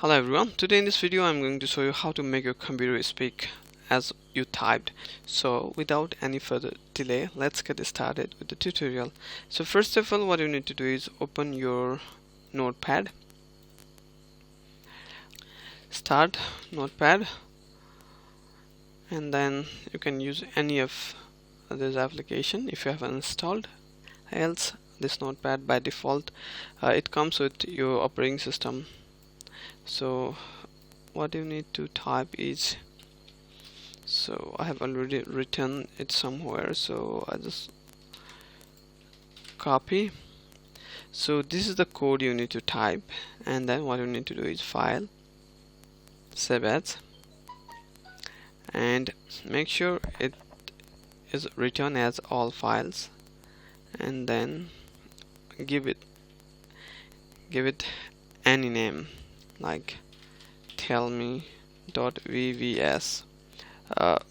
Hello everyone, today in this video I'm going to show you how to make your computer speak as you typed. So without any further delay, let's get started with the tutorial. So first of all, what you need to do is open your notepad, start notepad, and then you can use any of this application if you have installed. Else this notepad by default it comes with your operating system. So what you need to type is, so I have already written it somewhere, so I just copy. So this is the code you need to type, and then what you need to do is file, save as, and make sure it is written as all files, and then give it any name like tellme.vvs.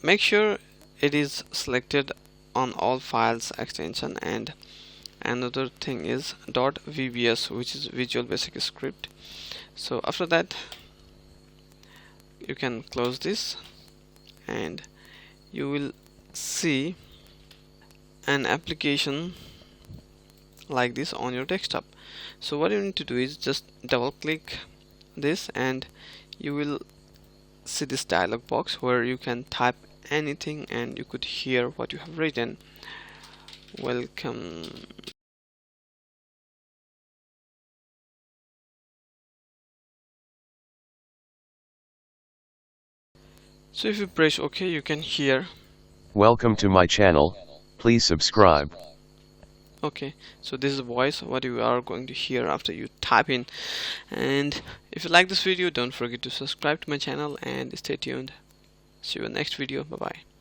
Make sure it is selected on all files extension, and another thing is .vbs, which is Visual Basic Script. So after that you can close this and you will see an application like this on your desktop. So what you need to do is just double click this and you will see this dialog box where you can type anything and you could hear what you have written. Welcome. So if you press OK, you can hear Welcome to my channel, please subscribe. Okay, so this is the voice what you are going to hear after you type in. And if you like this video, don't forget to subscribe to my channel and stay tuned. See you in the next video. Bye bye.